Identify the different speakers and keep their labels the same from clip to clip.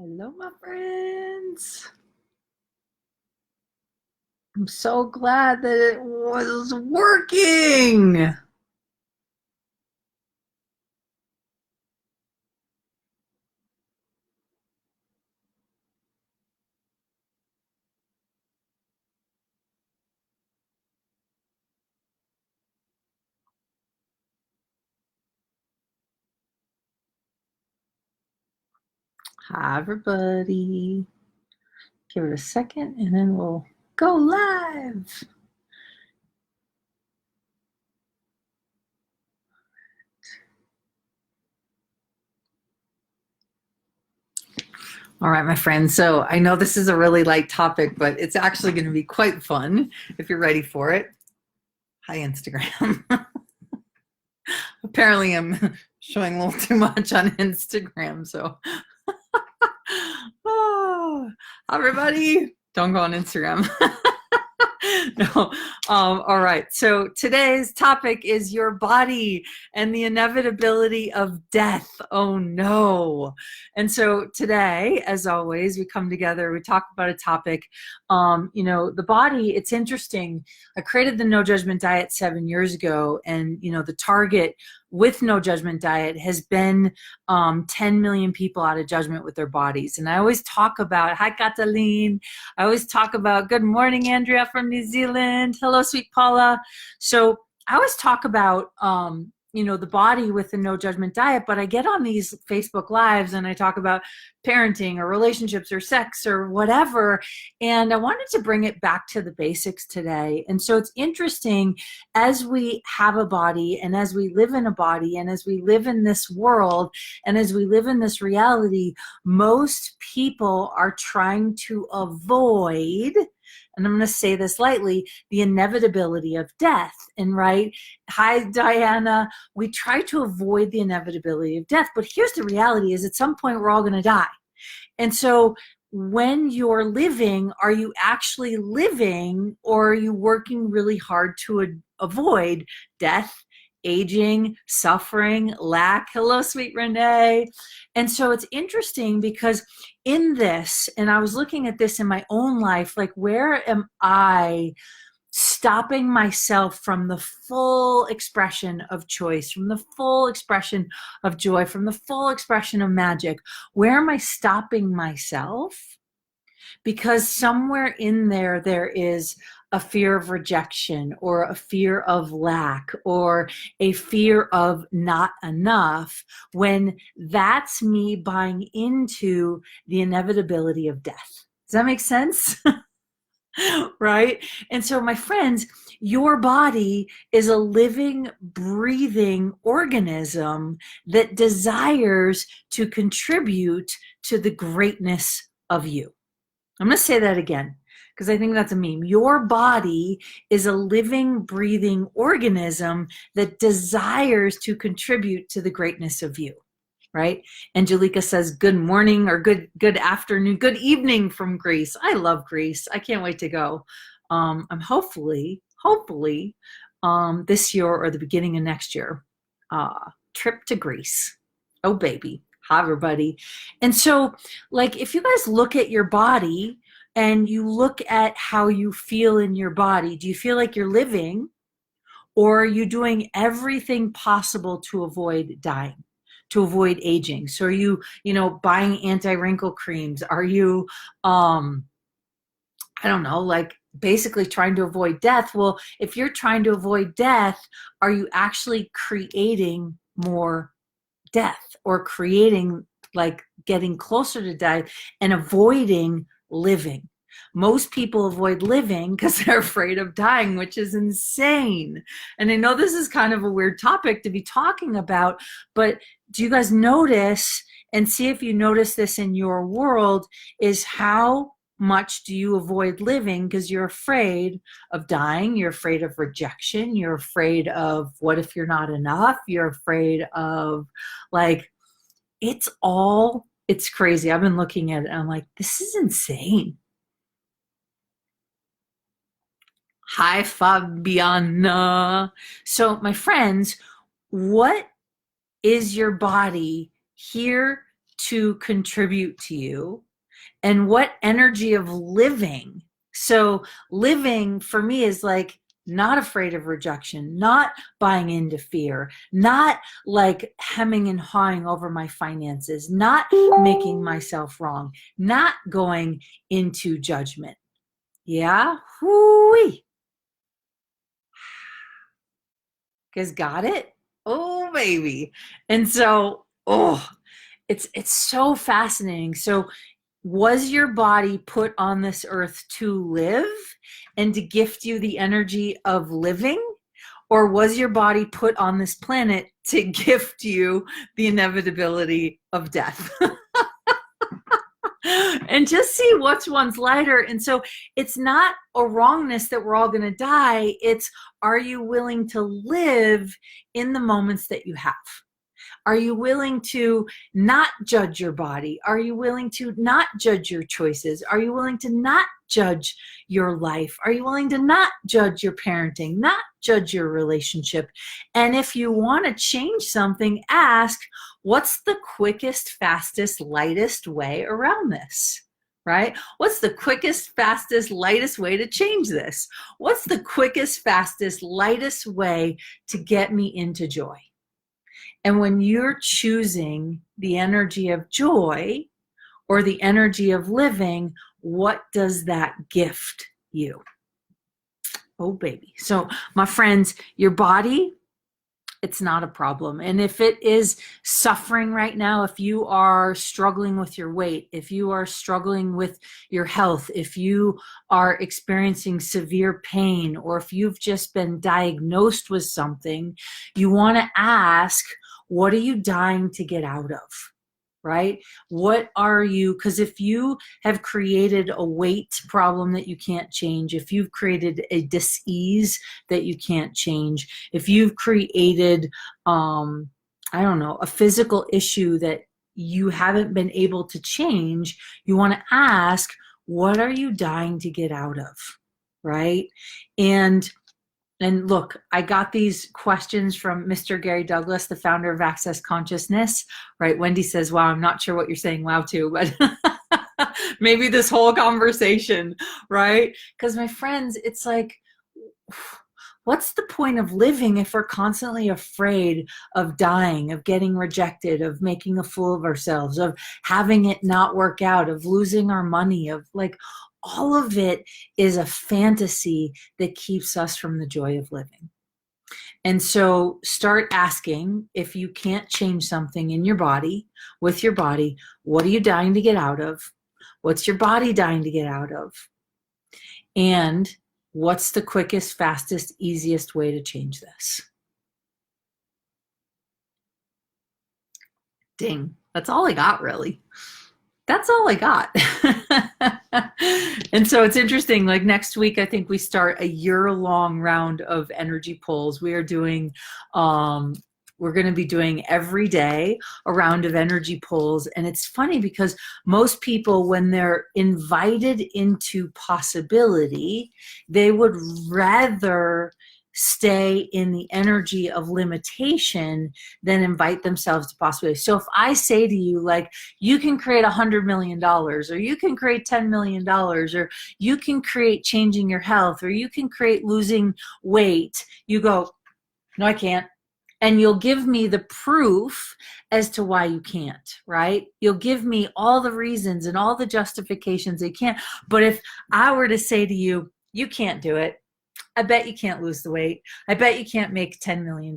Speaker 1: Hello, my friends. I'm so glad that it was working. Hi, everybody. Give it a second and then we'll go live. All right, my friends. So I know this is a really light topic, but it's actually going to be quite fun if you're ready for it. Hi, Instagram. Apparently, I'm showing a little too much on Instagram. So, oh, everybody, don't go on Instagram. No. All right. So today's topic is your body and the inevitability of death. Oh no. And so today, as always, we come together, we talk about a topic. The body, it's interesting. I created the No Judgment Diet 7 years ago, and the target with No Judgment Diet has been 10 million people out of judgment with their bodies. And I always talk about, hi, Kathleen. I always talk about, good morning, Andrea from New Zealand. Hello, sweet Paula. So I always talk about, the body with the No Judgment Diet, but I get on these Facebook Lives and I talk about parenting or relationships or sex or whatever. And I wanted to bring it back to the basics today. And so it's interesting, as we have a body and as we live in a body and as we live in this world and as we live in this reality, most people are trying to avoid, and I'm going to say this lightly, the inevitability of death. And right, hi, Diana, we try to avoid the inevitability of death, but here's the reality: is at some point we're all going to die. And so when you're living, are you actually living, or are you working really hard to avoid death, aging, suffering, lack? Hello, sweet Renee. And so it's interesting because in this, and I was looking at this in my own life, like, where am I stopping myself from the full expression of choice, from the full expression of joy, from the full expression of magic? Where am I stopping myself? Because somewhere in there is a fear of rejection, or a fear of lack, or a fear of not enough, when that's me buying into the inevitability of death. Does that make sense? Right? And so, my friends, your body is a living, breathing organism that desires to contribute to the greatness of you. I'm going to say that again, because I think that's a meme. Your body is a living, breathing organism that desires to contribute to the greatness of you. Right? Angelica says good morning, or good afternoon, good evening from Greece. I love Greece. I can't wait to go. I'm hopefully this year or the beginning of next year, trip to Greece. Oh baby. Hi everybody. And so, like, if you guys look at your body and you look at how you feel in your body, do you feel like you're living, or are you doing everything possible to avoid dying, to avoid aging? So are you, buying anti-wrinkle creams? Are you, I don't know, like, basically trying to avoid death? Well, if you're trying to avoid death, are you actually creating more death, or creating, like, getting closer to death and avoiding living? Most people avoid living because they're afraid of dying, which is insane. And I know this is kind of a weird topic to be talking about, but do you guys notice, and see if you notice this in your world, is how much do you avoid living because you're afraid of dying? You're afraid of rejection. You're afraid of, what if you're not enough? You're afraid of, like, it's crazy. I've been looking at it and I'm like, this is insane. Hi, Fabiana. So, my friends, what is your body here to contribute to you, and what energy of living. So living for me is like not afraid of rejection, not buying into fear, not like hemming and hawing over my finances, not making myself wrong, not going into judgment. Yeah? Whoo-wee. Guys got it? Oh, baby. And so, it's so fascinating. So was your body put on this earth to live and to gift you the energy of living? Or was your body put on this planet to gift you the inevitability of death? And just see which one's lighter. And so it's not a wrongness that we're all going to die. It's, are you willing to live in the moments that you have? Are you willing to not judge your body? Are you willing to not judge your choices? Are you willing to not judge your life? Are you willing to not judge your parenting, not judge your relationship? And if you want to change something, ask, what's the quickest, fastest, lightest way around this? Right? What's the quickest, fastest, lightest way to change this? What's the quickest, fastest, lightest way to get me into joy? And when you're choosing the energy of joy or the energy of living, what does that gift you? Oh, baby. So, my friends, your body, it's not a problem. And if it is suffering right now, if you are struggling with your weight, if you are struggling with your health, if you are experiencing severe pain, or if you've just been diagnosed with something, you want to ask, what are you dying to get out of? Right? What are you, because if you have created a weight problem that you can't change, if you've created a dis-ease that you can't change, if you've created, I don't know, a physical issue that you haven't been able to change, you want to ask, what are you dying to get out of? Right? And look, I got these questions from Mr. Gary Douglas, the founder of Access Consciousness, right? Wendy says, wow, I'm not sure what you're saying wow to, but maybe this whole conversation, right? Because my friends, it's like, what's the point of living if we're constantly afraid of dying, of getting rejected, of making a fool of ourselves, of having it not work out, of losing our money, of like, all of it is a fantasy that keeps us from the joy of living. And so start asking, if you can't change something in your body, with your body, what are you dying to get out of? What's your body dying to get out of? And what's the quickest, fastest, easiest way to change this? Ding. That's all I got, really. That's all I got. And so it's interesting, like next week, I think we start a year-long round of energy pulls. We are doing, we're going to be doing every day a round of energy pulls. And it's funny because most people, when they're invited into possibility, they would rather stay in the energy of limitation than invite themselves to possibility. So if I say to you, like, you can create $100 million, or you can create $10 million, or you can create changing your health, or you can create losing weight, you go, no, I can't. And you'll give me the proof as to why you can't, right? You'll give me all the reasons and all the justifications that you can't. But if I were to say to you, you can't do it, I bet you can't lose the weight. I bet you can't make $10 million.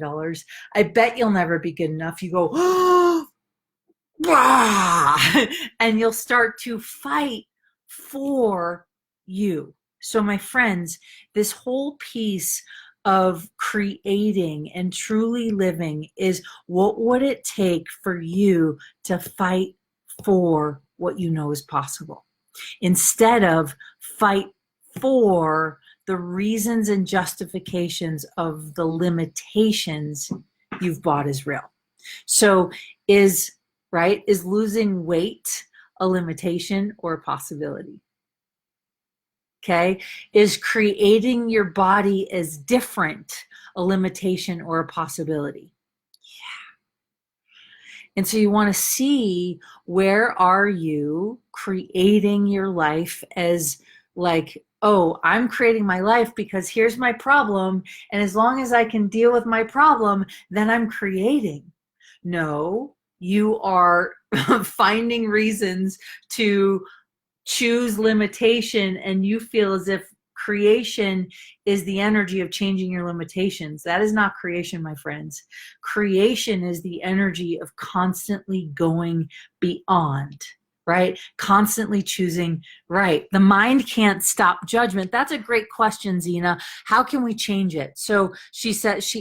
Speaker 1: I bet you'll never be good enough. You go, oh, and you'll start to fight for you. So my friends, this whole piece of creating and truly living is, what would it take for you to fight for what you know is possible, instead of fight for the reasons and justifications of the limitations you've bought as real. So is losing weight a limitation or a possibility? Okay. Is creating your body as different a limitation or a possibility? And so you want to see, where are you creating your life as like, oh, I'm creating my life because here's my problem. And as long as I can deal with my problem, then I'm creating. No, you are finding reasons to choose limitation, and you feel as if creation is the energy of changing your limitations. That is not creation, my friends. Creation is the energy of constantly going beyond, right? Constantly choosing right. The mind can't stop judgment. That's a great question, Zena. How can we change it? So she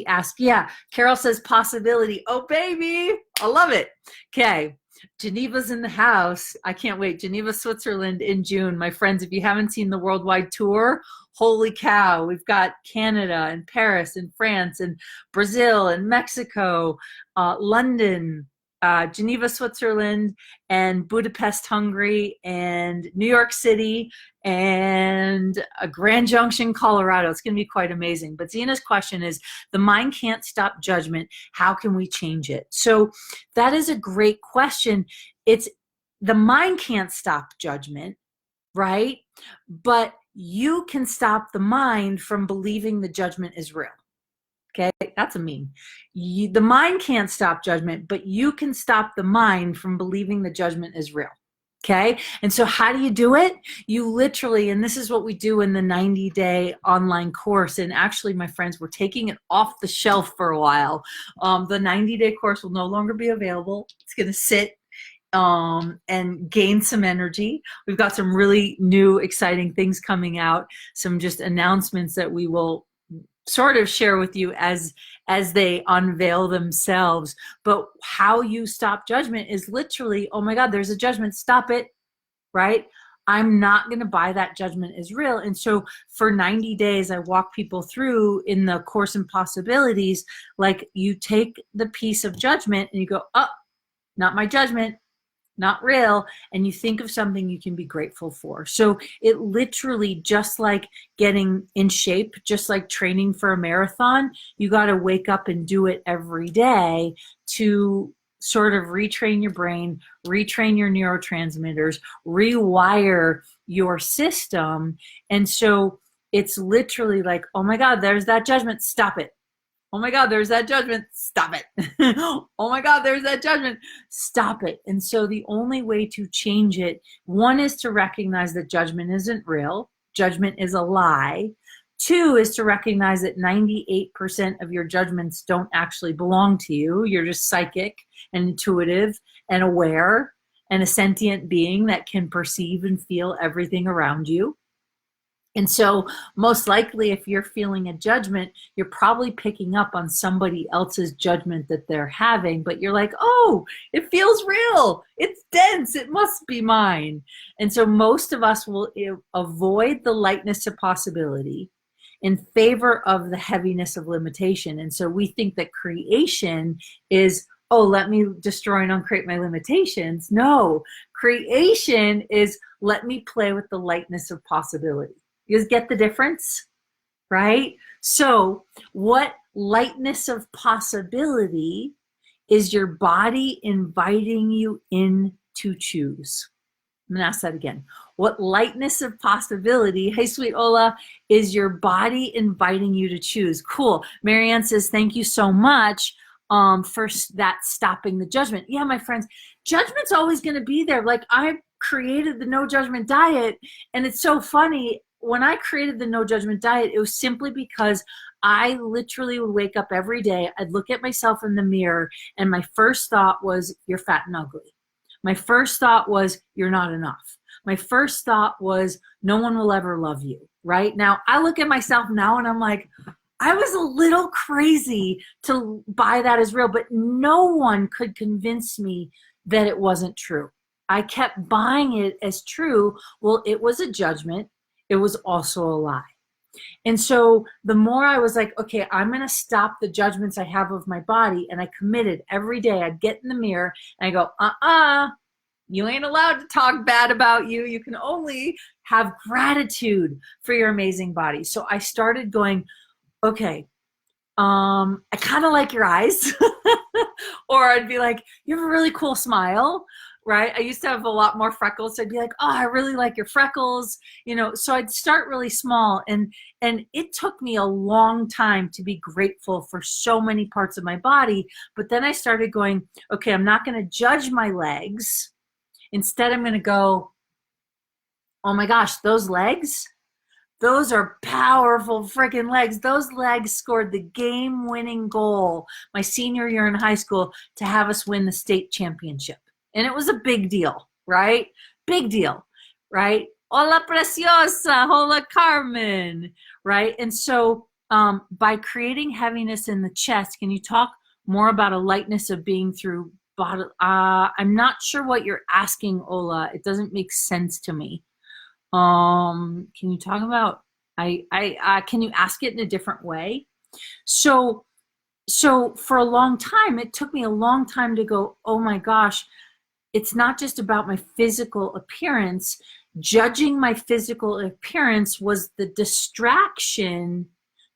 Speaker 1: asked, yeah, Carol says possibility. Oh, baby, I love it. Okay. Geneva's in the house. I can't wait. Geneva, Switzerland in June. My friends, if you haven't seen the worldwide tour, holy cow. We've got Canada and Paris and France and Brazil and Mexico, London, Geneva, Switzerland, and Budapest, Hungary, and New York City, and Grand Junction, Colorado. It's going to be quite amazing. But Zena's question is, the mind can't stop judgment. How can we change it? So that is a great question. It's the mind can't stop judgment, right? But you can stop the mind from believing the judgment is real. Okay, that's a meme. The mind can't stop judgment, but you can stop the mind from believing the judgment is real. Okay, and so how do you do it? You literally, and this is what we do in the 90-day online course. And actually, my friends, we're taking it off the shelf for a while. The 90-day course will no longer be available. It's going to sit and gain some energy. We've got some really new, exciting things coming out, some just announcements that we will sort of share with you as they unveil themselves. But how you stop judgment is literally, oh my God, there's a judgment, stop it, right? I'm not going to buy that judgment is real. And so for 90 days, I walk people through in the Course in Possibilities, like you take the piece of judgment and you go, oh, not my judgment, not real, and you think of something you can be grateful for. So it literally, just like getting in shape, just like training for a marathon, you got to wake up and do it every day to sort of retrain your brain, retrain your neurotransmitters, rewire your system. And so it's literally like, oh my God, there's that judgment, stop it. Oh my God, there's that judgment, stop it. Oh my God, there's that judgment, stop it. And so the only way to change it, one, is to recognize that judgment isn't real. Judgment is a lie. Two is to recognize that 98% of your judgments don't actually belong to you. You're just psychic and intuitive and aware and a sentient being that can perceive and feel everything around you. And so most likely, if you're feeling a judgment, you're probably picking up on somebody else's judgment that they're having, but you're like, oh, it feels real. It's dense. It must be mine. And so most of us will avoid the lightness of possibility in favor of the heaviness of limitation. And so we think that creation is, oh, let me destroy and uncreate my limitations. No, creation is, let me play with the lightness of possibility. You guys get the difference, right? So what lightness of possibility is your body inviting you in to choose? I'm gonna ask that again. What lightness of possibility, hey sweet Ola, is your body inviting you to choose? Cool. Marianne says, thank you so much for that stopping the judgment. Yeah, my friends, judgment's always gonna be there. Like, I created the no judgment diet, and it's so funny. When I created the no judgment diet, it was simply because I literally would wake up every day, I'd look at myself in the mirror, and my first thought was, you're fat and ugly. My first thought was, you're not enough. My first thought was, no one will ever love you, right? Now, I look at myself now and I'm like, I was a little crazy to buy that as real, but no one could convince me that it wasn't true. I kept buying it as true. Well, it was a judgment. It was also a lie. And so the more I was like, okay, I'm going to stop the judgments I have of my body. And I committed every day. I'd get in the mirror and I go, you ain't allowed to talk bad about you. You can only have gratitude for your amazing body. So I started going, okay, I kind of like your eyes. Or I'd be like, you have a really cool smile, right? I used to have a lot more freckles. So I'd be like, oh, I really like your freckles. So I'd start really small, and it took me a long time to be grateful for so many parts of my body. But then I started going, okay, I'm not going to judge my legs. Instead, I'm going to go, oh my gosh, those legs, those are powerful freaking legs. Those legs scored the game-winning goal my senior year in high school to have us win the state championship. And it was a big deal, right? Big deal, right? Hola preciosa, hola Carmen, right? And so by creating heaviness in the chest, can you talk more about a lightness of being through body? I'm not sure what you're asking, Ola. It doesn't make sense to me. Can you talk about, can you ask it in a different way? So for a long time, it took me a long time to go, oh my gosh, it's not just about my physical appearance. Judging my physical appearance was the distraction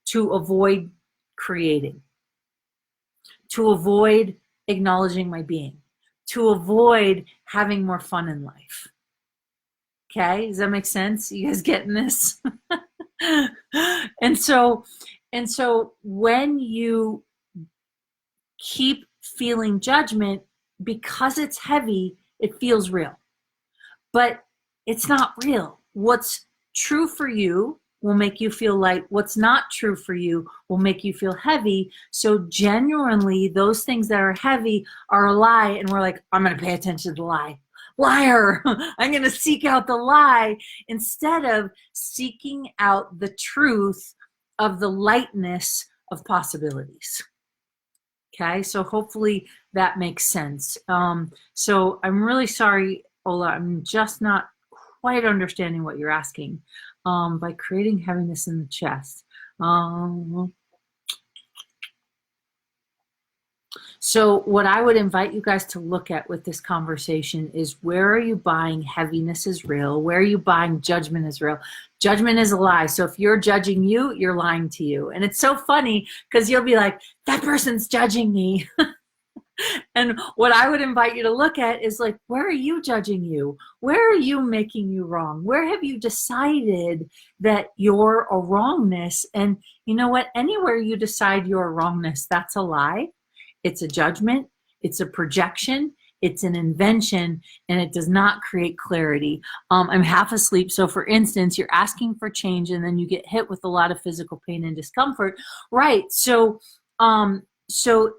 Speaker 1: to avoid creating, to avoid acknowledging my being, to avoid having more fun in life. Okay, does that make sense? You guys getting this? And so when you keep feeling judgment, because it's heavy, it feels real. But it's not real. What's true for you will make you feel light. What's not true for you will make you feel heavy. So genuinely, those things that are heavy are a lie, and we're like, I'm going to pay attention to the lie. Liar, I'm going to seek out the lie instead of seeking out the truth of the lightness of possibilities. Okay, so hopefully that makes sense. So I'm really sorry, Ola, I'm just not quite understanding what you're asking. By creating heaviness in the chest. So what I would invite you guys to look at with this conversation is, where are you buying heaviness is real? Where are you buying judgment is real? Judgment is a lie. So if you're judging you, you're lying to you. And it's so funny because you'll be like, that person's judging me. And what I would invite you to look at is like, where are you judging you? Where are you making you wrong? Where have you decided that you're a wrongness? And you know what? Anywhere you decide you're a wrongness, that's a lie. It's a judgment, it's a projection, it's an invention, and it does not create clarity. I'm half asleep. So for instance, you're asking for change and then you get hit with a lot of physical pain and discomfort. Right. So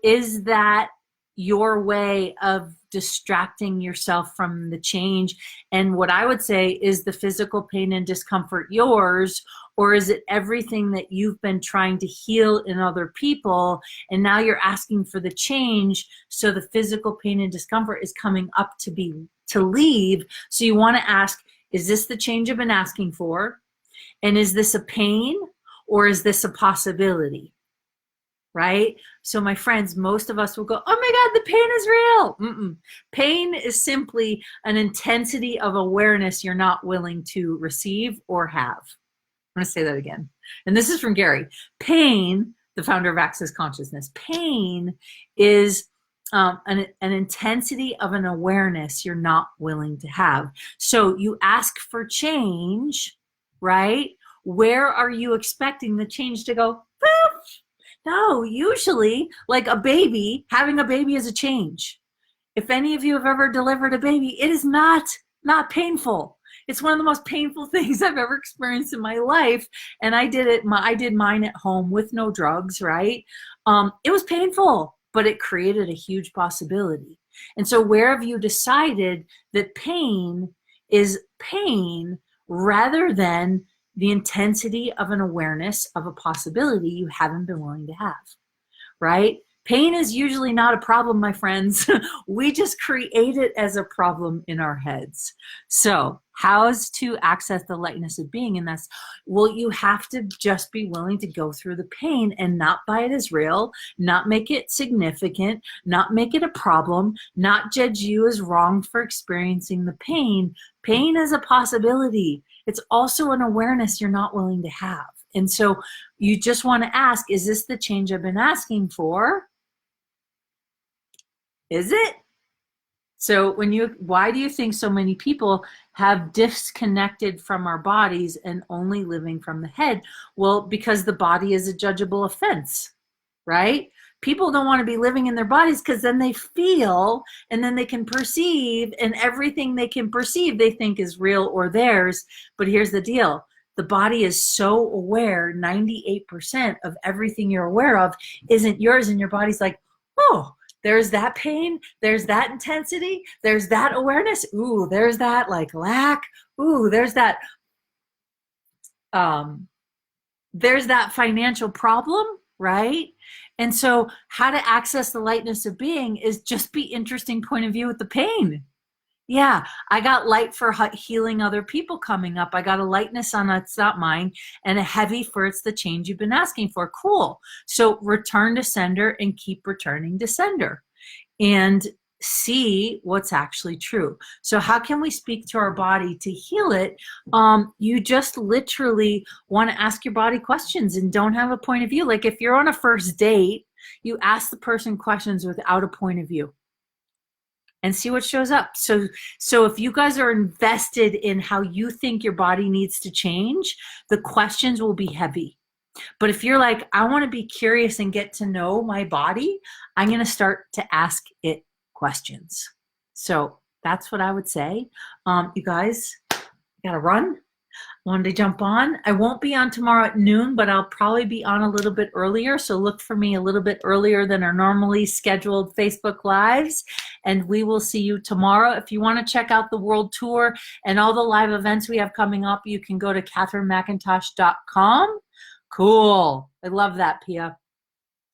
Speaker 1: is that your way of distracting yourself from the change? And what I would say, is the physical pain and discomfort yours, or is it everything that you've been trying to heal in other people, and now you're asking for the change, so the physical pain and discomfort is coming up to leave? So you want to ask, is this the change I've been asking for? And is this a pain, or is this a possibility? Right? So my friends, most of us will go, oh my God, the pain is real. Pain is simply an intensity of awareness you're not willing to receive or have. I'm going to say that again. And this is from Gary. Pain, the founder of Access Consciousness, pain is an intensity of an awareness you're not willing to have. So you ask for change, right? Where are you expecting the change to go? Poof! No, usually, like a baby, having a baby is a change. If any of you have ever delivered a baby, it is not painful. It's one of the most painful things I've ever experienced in my life. And I did mine at home with no drugs, right? It was painful, but it created a huge possibility. And so where have you decided that pain is pain rather than the intensity of an awareness of a possibility you haven't been willing to have, right? Pain is usually not a problem, my friends. We just create it as a problem in our heads. So how's to access the lightness of being? And that's, well, you have to just be willing to go through the pain and not buy it as real, not make it significant, not make it a problem, not judge you as wrong for experiencing the pain. Pain is a possibility. It's also an awareness you're not willing to have. And so you just want to ask, is this the change I've been asking for? Is it? So why do you think so many people have disconnected from our bodies and only living from the head? Well, because the body is a judgeable offense, right? People don't want to be living in their bodies because then they feel and then they can perceive, and everything they can perceive they think is real or theirs. But here's the deal. The body is so aware, 98% of everything you're aware of isn't yours, and your body's like, oh, there's that pain, there's that intensity, there's that awareness, ooh, there's that like lack, ooh, there's that financial problem, right? And so how to access the lightness of being is just be interesting point of view with the pain. Yeah, I got light for healing other people coming up. I got a lightness on it's not mine, and a heavy for it's the change you've been asking for. Cool. So return to sender and keep returning to sender and see what's actually true. So how can we speak to our body to heal it? You just literally want to ask your body questions and don't have a point of view. Like if you're on a first date, you ask the person questions without a point of view and see what shows up. So if you guys are invested in how you think your body needs to change, the questions will be heavy. But if you're like, I want to be curious and get to know my body, I'm going to start to ask it questions. So that's what I would say. You guys, got to run. Wanted to jump on. I won't be on tomorrow at noon, but I'll probably be on a little bit earlier. So look for me a little bit earlier than our normally scheduled Facebook Lives. And we will see you tomorrow. If you want to check out the world tour and all the live events we have coming up, you can go to katherinemcintosh.com. Cool. I love that, Pia.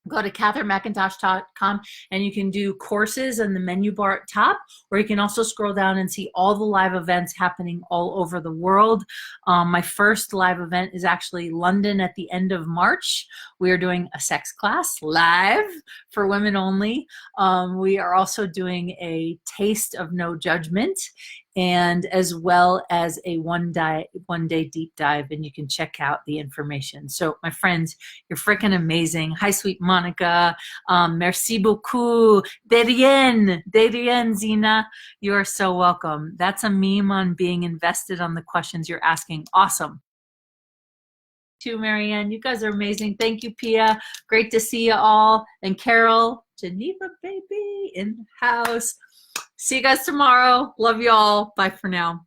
Speaker 1: Go to katherinemcintosh.com and you can do courses in the menu bar at top, or you can also scroll down and see all the live events happening all over the world. My first live event is actually London at the end of March. We are doing a sex class live for women only. We are also doing a taste of no judgment, and as well as a one-day deep dive, and you can check out the information. So my friends, you're freaking amazing. Hi, sweet Monica. Merci beaucoup. De rien, Zina. You are so welcome. That's a meme on being invested on the questions you're asking. Awesome. To Marianne, you guys are amazing. Thank you, Pia. Great to see you all. And Carol, Geneva baby in the house. See you guys tomorrow. Love you all. Bye for now.